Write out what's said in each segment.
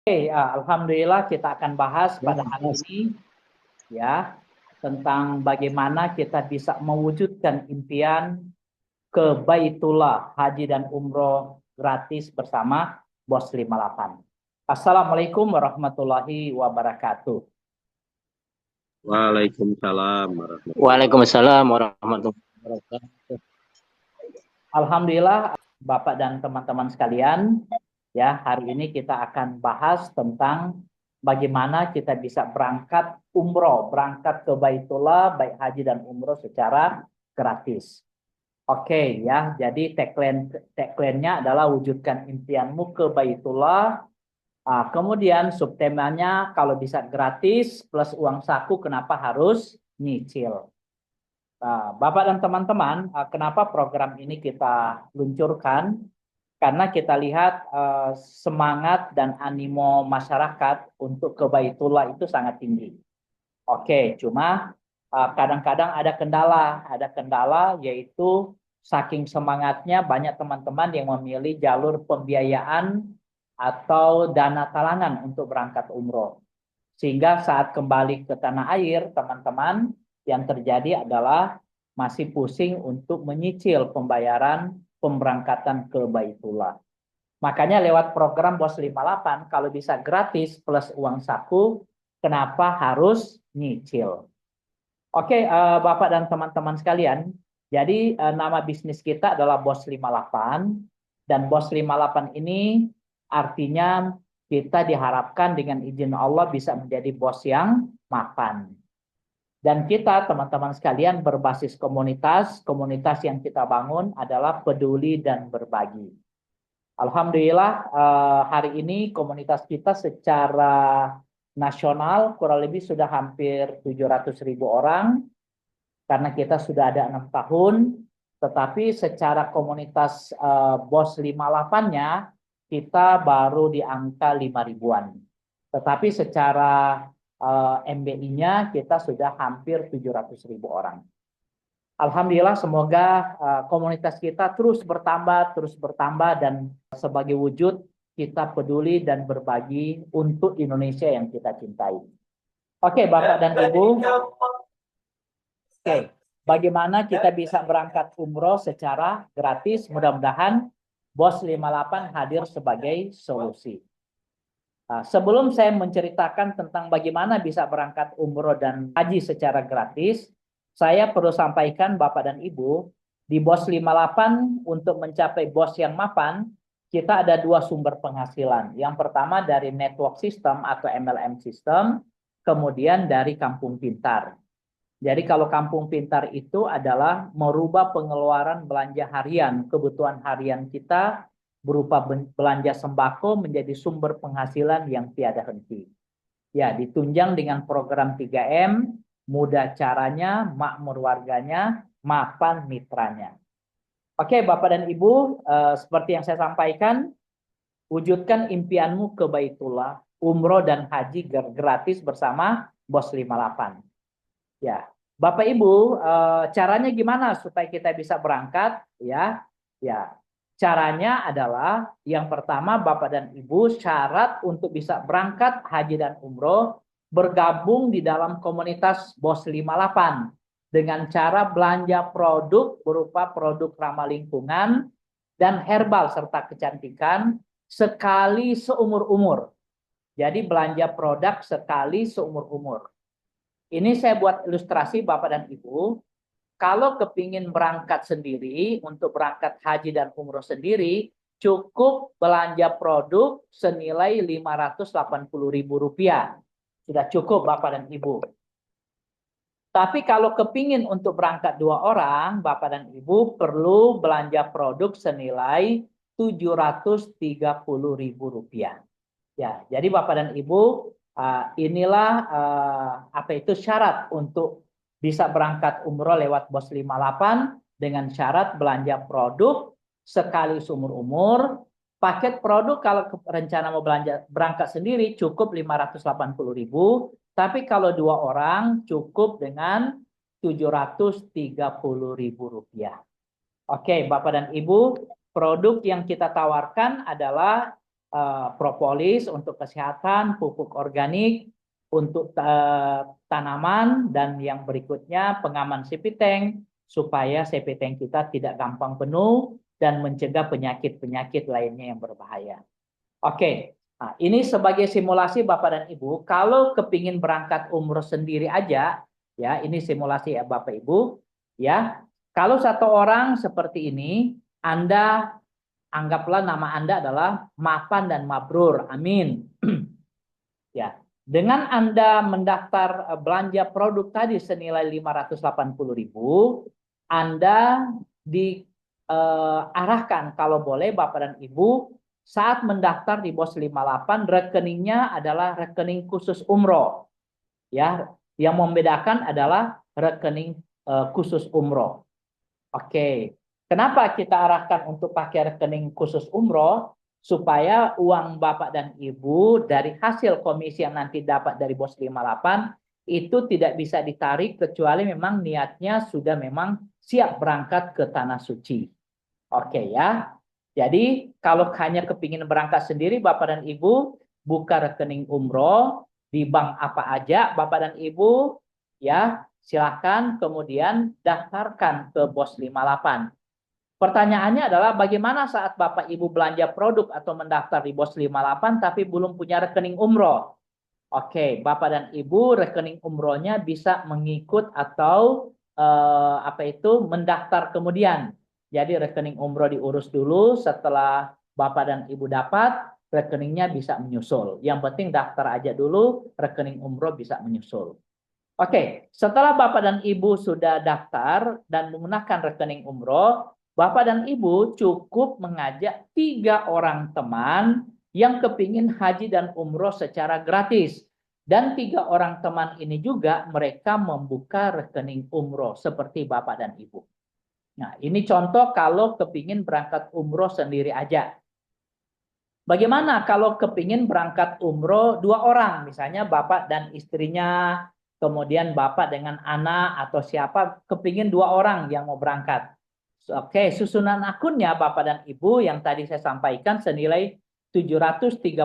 Alhamdulillah kita akan bahas Ya, pada hari Mas. ini ya tentang bagaimana kita bisa mewujudkan impian ke Baitullah Haji dan Umroh gratis bersama Bos 58. Assalamualaikum warahmatullahi wabarakatuh. Waalaikumsalam warahmatullahi Waalaikumsalam warahmatullahi wabarakatuh. Alhamdulillah Bapak dan teman-teman sekalian, ya hari ini kita akan bahas tentang bagaimana kita bisa berangkat umroh, berangkat ke Baitullah, baik haji dan umroh secara gratis. Oke ya, jadi tagline-nya adalah wujudkan impianmu ke Baitullah. Kemudian subtemanya kalau bisa gratis plus uang saku, kenapa harus nyicil? Bapak dan teman-teman, kenapa program ini kita luncurkan? Karena kita lihat semangat dan animo masyarakat untuk ke Baitullah itu sangat tinggi. Oke, cuma kadang-kadang ada kendala yaitu saking semangatnya banyak teman-teman yang memilih jalur pembiayaan atau dana talangan untuk berangkat umroh. Sehingga saat kembali ke tanah air, teman-teman, yang terjadi adalah masih pusing untuk menyicil pembayaran pemberangkatan ke Baitullah. Makanya lewat program Bos 58, kalau bisa gratis plus uang saku, kenapa harus nyicil? Oke, Bapak dan teman-teman sekalian, jadi nama bisnis kita adalah Bos 58, dan Bos 58 ini artinya kita diharapkan dengan izin Allah bisa menjadi bos yang mapan. Dan kita, teman-teman sekalian, berbasis komunitas yang kita bangun adalah peduli dan berbagi. Alhamdulillah, hari ini komunitas kita secara nasional kurang lebih sudah hampir 700.000 orang, karena kita sudah ada 6 tahun, tetapi secara komunitas Bos 58-nya, kita baru di angka 5 ribuan. Tetapi secara MBI-nya kita sudah hampir 700.000 orang. Alhamdulillah, semoga komunitas kita terus bertambah, dan sebagai wujud kita peduli dan berbagi untuk Indonesia yang kita cintai. Oke, Bapak dan Ibu. Oke, bagaimana kita bisa berangkat umroh secara gratis? Mudah-mudahan Bos 58 hadir sebagai solusi. Sebelum saya menceritakan tentang bagaimana bisa berangkat umroh dan haji secara gratis, saya perlu sampaikan Bapak dan Ibu, di Bos 58 untuk mencapai bos yang mapan, kita ada 2 sumber penghasilan. Yang pertama dari network system atau MLM system, kemudian dari Kampung Pintar. Jadi kalau Kampung Pintar itu adalah merubah pengeluaran belanja harian, kebutuhan harian kita berupa belanja sembako menjadi sumber penghasilan yang tiada henti. Ya, ditunjang dengan program 3M, mudah caranya, makmur warganya, mapan mitranya. Oke, Bapak dan Ibu, seperti yang saya sampaikan, wujudkan impianmu ke Baitullah, umroh dan haji gratis bersama Bos 58. Ya, Bapak Ibu, caranya gimana supaya kita bisa berangkat? Ya, caranya adalah yang pertama, Bapak dan Ibu, syarat untuk bisa berangkat haji dan umroh bergabung di dalam komunitas Bos 58 dengan cara belanja produk berupa produk ramah lingkungan dan herbal serta kecantikan sekali seumur umur. Jadi belanja produk sekali seumur umur. Ini saya buat ilustrasi Bapak dan Ibu. Kalau kepingin berangkat sendiri, untuk berangkat haji dan umroh sendiri, cukup belanja produk senilai Rp580.000. Sudah cukup Bapak dan Ibu. Tapi kalau kepingin untuk berangkat 2 orang, Bapak dan Ibu perlu belanja produk senilai Rp730.000. Ya, jadi Bapak dan Ibu, inilah apa itu syarat untuk bisa berangkat umroh lewat Bos 58 dengan syarat belanja produk sekali seumur umur. Paket produk kalau rencana mau berangkat sendiri cukup Rp580.000, tapi kalau 2 orang cukup dengan Rp730.000. Oke, Bapak dan Ibu, produk yang kita tawarkan adalah propolis untuk kesehatan, pupuk organik untuk tanaman, dan yang berikutnya pengaman septic supaya septic kita tidak gampang penuh dan mencegah penyakit-penyakit lainnya yang berbahaya. Oke, nah, ini sebagai simulasi Bapak dan Ibu. Kalau kepingin berangkat umroh sendiri aja, ya ini simulasi ya Bapak Ibu, ya. Kalau satu orang seperti ini, Anda anggaplah nama Anda adalah Mapan dan Mabrur. Amin. Ya, dengan Anda mendaftar belanja produk tadi senilai 580.000, Anda diarahkan kalau boleh Bapak dan Ibu saat mendaftar di BOS 58 rekeningnya adalah rekening khusus umroh. Ya, yang membedakan adalah rekening khusus umroh. Oke. Kenapa kita arahkan untuk pakai rekening khusus umroh? Supaya uang Bapak dan Ibu dari hasil komisi yang nanti dapat dari BOS 58 itu tidak bisa ditarik kecuali memang niatnya sudah memang siap berangkat ke Tanah Suci. Oke ya. Jadi kalau hanya kepingin berangkat sendiri Bapak dan Ibu, buka rekening umroh di bank apa aja Bapak dan Ibu, ya silakan kemudian daftarkan ke BOS 58. Pertanyaannya adalah bagaimana saat Bapak Ibu belanja produk atau mendaftar di BOS 58 tapi belum punya rekening umroh? Oke, Bapak dan Ibu rekening umrohnya bisa mengikut atau mendaftar kemudian. Jadi rekening umroh diurus dulu, setelah Bapak dan Ibu dapat, rekeningnya bisa menyusul. Yang penting daftar aja dulu, rekening umroh bisa menyusul. Oke, setelah Bapak dan Ibu sudah daftar dan menggunakan rekening umroh, Bapak dan Ibu cukup mengajak 3 orang teman yang kepingin haji dan umroh secara gratis. Dan 3 orang teman ini juga mereka membuka rekening umroh seperti Bapak dan Ibu. Nah, ini contoh kalau kepingin berangkat umroh sendiri aja. Bagaimana kalau kepingin berangkat umroh 2 orang, misalnya Bapak dan istrinya, kemudian Bapak dengan anak atau siapa, kepingin 2 orang yang mau berangkat. Oke, susunan akunnya Bapak dan Ibu yang tadi saya sampaikan senilai 730.000.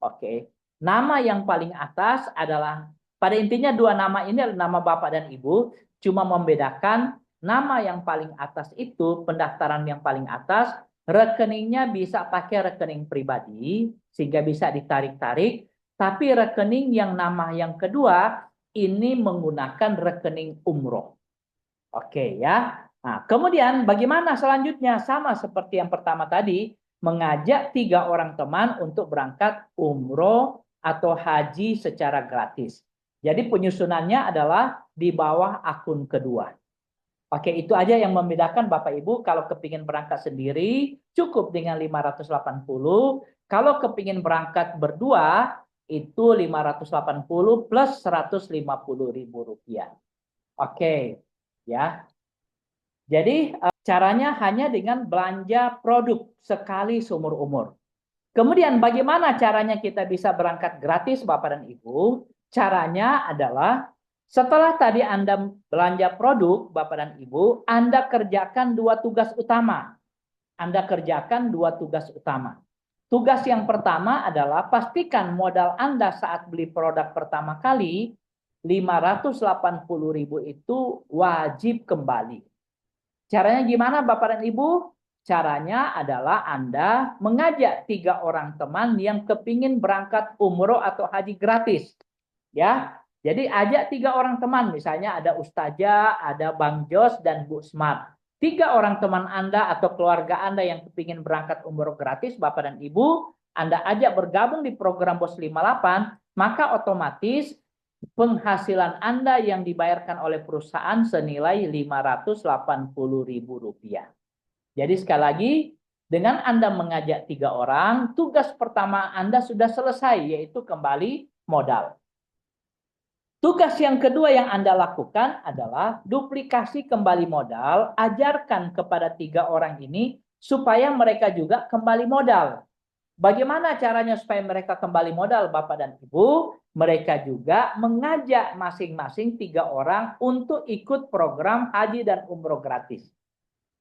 Oke, nama yang paling atas adalah, pada intinya 2 nama ini adalah nama Bapak dan Ibu, cuma membedakan nama yang paling atas itu, pendaftaran yang paling atas, rekeningnya bisa pakai rekening pribadi, sehingga bisa ditarik-tarik, tapi rekening yang nama yang kedua, ini menggunakan rekening umroh. Oke ya. Nah, kemudian bagaimana selanjutnya? Sama seperti yang pertama tadi, mengajak 3 orang teman untuk berangkat umroh atau haji secara gratis. Jadi penyusunannya adalah di bawah akun kedua. Oke, itu aja yang membedakan Bapak Ibu. Kalau kepingin berangkat sendiri, cukup dengan 580. Kalau kepingin berangkat berdua, itu 580 plus 150.000 rupiah. Oke, ya. Jadi caranya hanya dengan belanja produk sekali seumur umur. Kemudian bagaimana caranya kita bisa berangkat gratis Bapak dan Ibu? Caranya adalah setelah tadi Anda belanja produk Bapak dan Ibu, Anda kerjakan 2 tugas utama. Anda kerjakan 2 tugas utama. Tugas yang pertama adalah pastikan modal Anda saat beli produk pertama kali 580.000 itu wajib kembali. Caranya gimana Bapak dan Ibu? Caranya adalah Anda mengajak 3 orang teman yang kepingin berangkat umroh atau haji gratis. Ya, jadi ajak 3 orang teman, misalnya ada Ustazah, ada Bang Jos, dan Bu Smart. 3 orang teman Anda atau keluarga Anda yang kepingin berangkat umroh gratis, Bapak dan Ibu, Anda ajak bergabung di program BOS 58, maka otomatis penghasilan Anda yang dibayarkan oleh perusahaan senilai 580.000 rupiah. Jadi sekali lagi, dengan Anda mengajak 3 orang, tugas pertama Anda sudah selesai, yaitu kembali modal. Tugas yang kedua yang Anda lakukan adalah duplikasi kembali modal, ajarkan kepada 3 orang ini supaya mereka juga kembali modal. Bagaimana caranya supaya mereka kembali modal Bapak dan Ibu? Mereka juga mengajak masing-masing 3 orang untuk ikut program haji dan umroh gratis.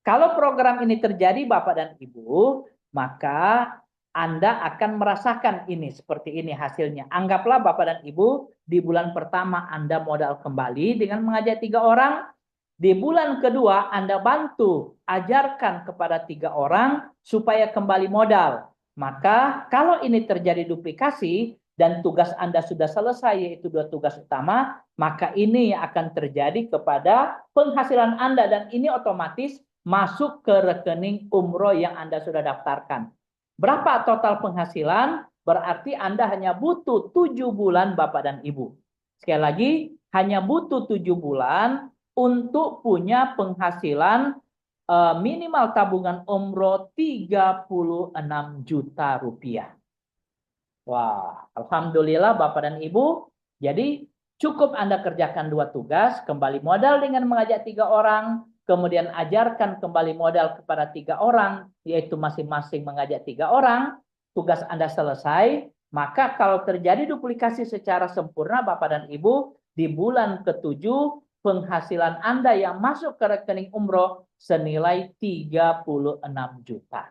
Kalau program ini terjadi Bapak dan Ibu, maka Anda akan merasakan ini seperti ini hasilnya. Anggaplah Bapak dan Ibu di bulan pertama Anda modal kembali dengan mengajak 3 orang. Di bulan kedua Anda bantu ajarkan kepada 3 orang supaya kembali modal. Maka kalau ini terjadi duplikasi dan tugas Anda sudah selesai yaitu 2 tugas utama, maka ini akan terjadi kepada penghasilan Anda dan ini otomatis masuk ke rekening umroh yang Anda sudah daftarkan. Berapa total penghasilan? Berarti Anda hanya butuh 7 bulan Bapak dan Ibu. Sekali lagi, hanya butuh 7 bulan untuk punya penghasilan minimal tabungan umroh 36 juta rupiah. Wah, Alhamdulillah Bapak dan Ibu. Jadi cukup Anda kerjakan 2 tugas, kembali modal dengan mengajak 3 orang, kemudian ajarkan kembali modal kepada 3 orang, yaitu masing-masing mengajak 3 orang, tugas Anda selesai, maka kalau terjadi duplikasi secara sempurna Bapak dan Ibu, di bulan ke-7 penghasilan Anda yang masuk ke rekening umroh senilai 36 juta.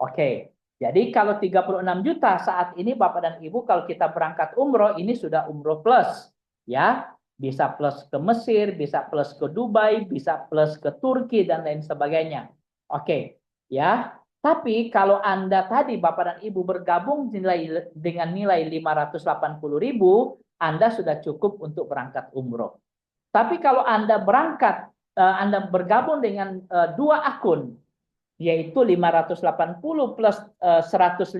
Oke. Jadi kalau 36 juta saat ini Bapak dan Ibu kalau kita berangkat umroh ini sudah umroh plus. Ya, bisa plus ke Mesir, bisa plus ke Dubai, bisa plus ke Turki dan lain sebagainya. Oke, ya. Tapi kalau Anda tadi Bapak dan Ibu bergabung dengan nilai 580.000, Anda sudah cukup untuk berangkat umroh. Tapi kalau Anda Anda bergabung dengan 2 akun, yaitu 580 plus 150.000,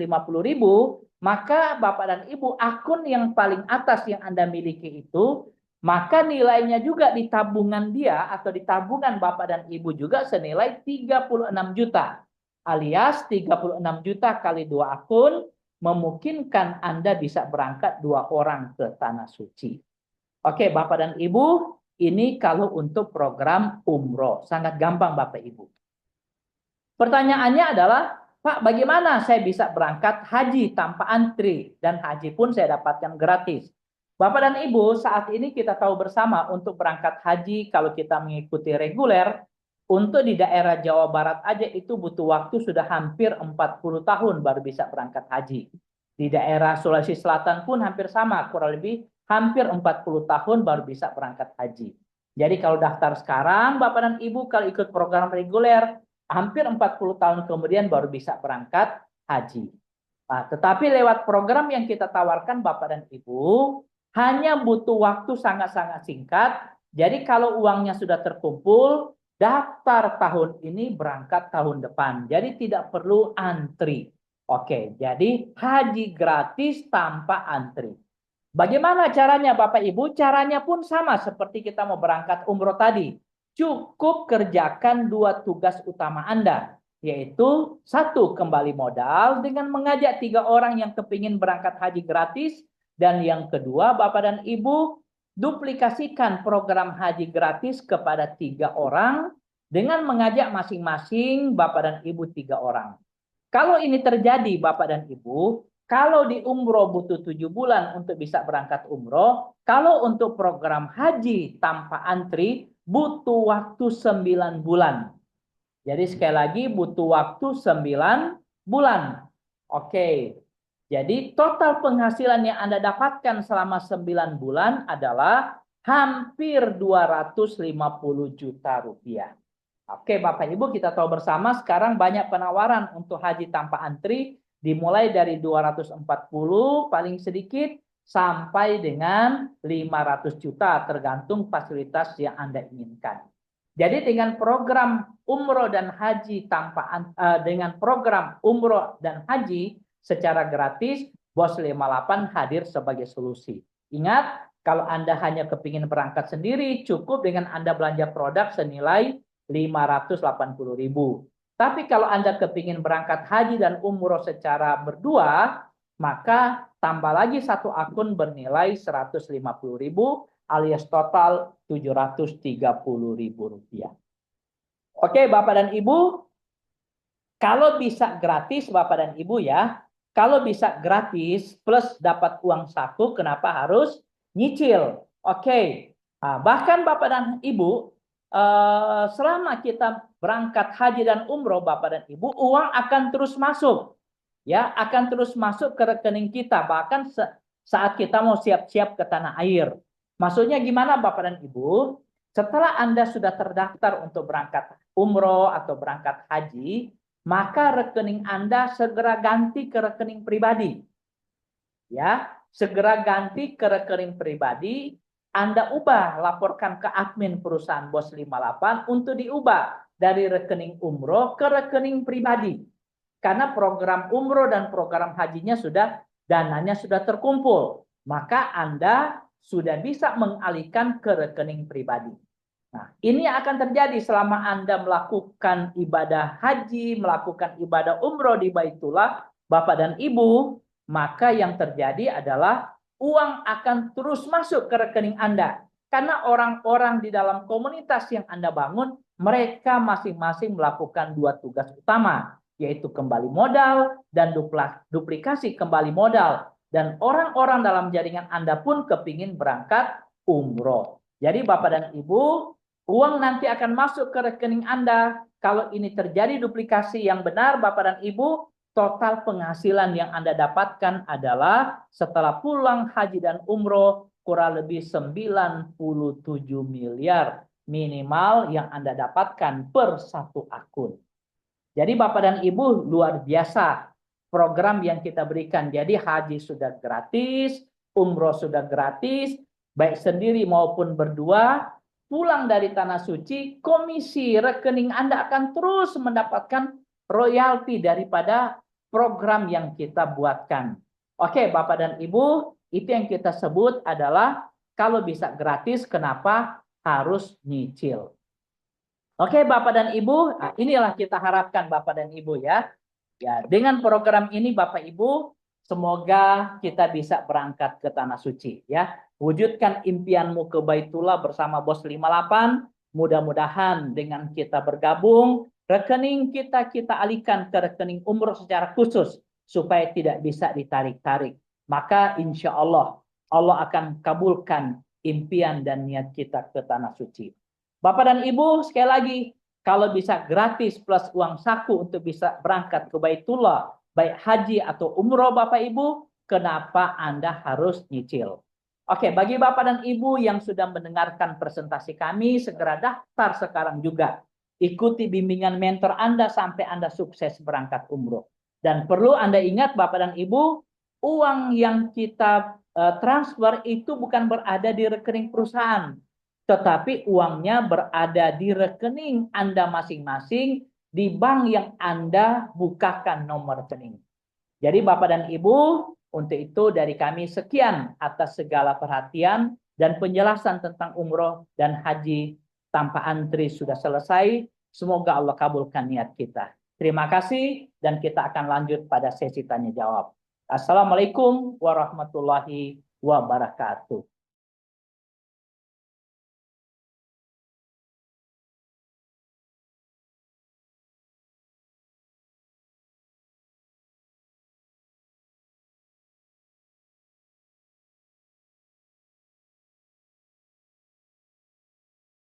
maka Bapak dan Ibu akun yang paling atas yang Anda miliki itu, maka nilainya juga di tabungan dia atau di tabungan Bapak dan Ibu juga senilai 36 juta. Alias 36 juta kali 2 akun memungkinkan Anda bisa berangkat 2 orang ke Tanah Suci. Oke, Bapak dan Ibu, ini kalau untuk program umroh. Sangat gampang Bapak Ibu. Pertanyaannya adalah, Pak, bagaimana saya bisa berangkat haji tanpa antri dan haji pun saya dapatkan gratis? Bapak dan Ibu, saat ini kita tahu bersama untuk berangkat haji kalau kita mengikuti reguler, untuk di daerah Jawa Barat aja itu butuh waktu sudah hampir 40 tahun baru bisa berangkat haji. Di daerah Sulawesi Selatan pun hampir sama, kurang lebih hampir 40 tahun baru bisa berangkat haji. Jadi kalau daftar sekarang, Bapak dan Ibu kalau ikut program reguler, hampir 40 tahun kemudian baru bisa berangkat haji. Nah, tetapi lewat program yang kita tawarkan Bapak dan Ibu, hanya butuh waktu sangat-sangat singkat. Jadi kalau uangnya sudah terkumpul, daftar tahun ini berangkat tahun depan. Jadi tidak perlu antri. Oke, jadi haji gratis tanpa antri. Bagaimana caranya Bapak Ibu? Caranya pun sama seperti kita mau berangkat umroh tadi. Cukup kerjakan 2 tugas utama Anda, yaitu 1 kembali modal dengan mengajak 3 orang yang kepingin berangkat haji gratis, dan yang kedua Bapak dan Ibu duplikasikan program haji gratis kepada 3 orang dengan mengajak masing-masing Bapak dan Ibu 3 orang. Kalau ini terjadi Bapak dan Ibu, kalau di umroh butuh 7 bulan untuk bisa berangkat umroh, kalau untuk program haji tanpa antri butuh waktu 9 bulan. Jadi sekali lagi butuh waktu 9 bulan. Oke. Jadi total penghasilan yang Anda dapatkan selama 9 bulan adalah hampir 250 juta rupiah. Oke Bapak Ibu, kita tahu bersama sekarang banyak penawaran untuk haji tanpa antri dimulai dari 240 paling sedikit sampai dengan 500 juta tergantung fasilitas yang Anda inginkan. Jadi dengan program umroh dan haji dengan program umroh dan haji secara gratis, Bos 58 hadir sebagai solusi. Ingat, kalau Anda hanya kepingin berangkat sendiri, cukup dengan Anda belanja produk senilai 580.000. Tapi kalau Anda kepingin berangkat haji dan umroh secara berdua, maka tambah lagi 1 akun bernilai 150.000 alias total 730.000 rupiah. Oke Bapak dan Ibu, kalau bisa gratis Bapak dan Ibu ya, kalau bisa gratis plus dapat uang saku, kenapa harus nyicil? Oke, nah, bahkan Bapak dan Ibu, selama kita berangkat haji dan umroh Bapak dan Ibu, uang akan terus masuk. ya akan terus masuk ke rekening kita bahkan saat kita mau siap-siap ke tanah air. Maksudnya gimana Bapak dan Ibu? Setelah Anda sudah terdaftar untuk berangkat umroh atau berangkat haji, maka rekening Anda segera ganti ke rekening pribadi. Ya, segera ganti ke rekening pribadi, Anda ubah, laporkan ke admin perusahaan Bos 58 untuk diubah dari rekening umroh ke rekening pribadi. Karena program umroh dan program hajinya dananya sudah terkumpul, maka Anda sudah bisa mengalihkan ke rekening pribadi. Nah, ini akan terjadi selama Anda melakukan ibadah haji, melakukan ibadah umroh di Baitullah, Bapak dan Ibu, maka yang terjadi adalah uang akan terus masuk ke rekening Anda. Karena orang-orang di dalam komunitas yang Anda bangun, mereka masing-masing melakukan dua tugas utama, yaitu kembali modal dan duplikasi kembali modal. Dan orang-orang dalam jaringan Anda pun kepingin berangkat umroh. Jadi Bapak dan Ibu, uang nanti akan masuk ke rekening Anda. Kalau ini terjadi duplikasi yang benar Bapak dan Ibu, total penghasilan yang Anda dapatkan adalah setelah pulang haji dan umroh kurang lebih 97 miliar minimal yang Anda dapatkan per satu akun. Jadi Bapak dan Ibu, luar biasa program yang kita berikan. Jadi haji sudah gratis, umroh sudah gratis, baik sendiri maupun berdua. Pulang dari tanah suci, komisi rekening Anda akan terus mendapatkan royalti daripada program yang kita buatkan. Oke, Bapak dan Ibu, itu yang kita sebut adalah kalau bisa gratis, kenapa harus nyicil? Oke, Bapak dan Ibu, nah, inilah kita harapkan Bapak dan Ibu ya. Ya, dengan program ini Bapak Ibu, semoga kita bisa berangkat ke tanah suci ya. Wujudkan impianmu ke Baitullah bersama Bos 58. Mudah-mudahan dengan kita bergabung, rekening kita alihkan ke rekening umroh secara khusus supaya tidak bisa ditarik-tarik. Maka insya Allah akan kabulkan impian dan niat kita ke tanah suci. Bapak dan Ibu, sekali lagi, kalau bisa gratis plus uang saku untuk bisa berangkat ke Baitullah, baik haji atau umroh Bapak Ibu, kenapa Anda harus nyicil? Oke, bagi Bapak dan Ibu yang sudah mendengarkan presentasi kami, segera daftar sekarang juga. Ikuti bimbingan mentor Anda sampai Anda sukses berangkat umroh. Dan perlu Anda ingat Bapak dan Ibu, uang yang kita transfer itu bukan berada di rekening perusahaan, tetapi uangnya berada di rekening Anda masing-masing di bank yang Anda bukakan nomor rekening. Jadi Bapak dan Ibu, untuk itu dari kami sekian atas segala perhatian dan penjelasan tentang umroh dan haji tanpa antri sudah selesai. Semoga Allah kabulkan niat kita. Terima kasih dan kita akan lanjut pada sesi tanya jawab. Assalamualaikum warahmatullahi wabarakatuh.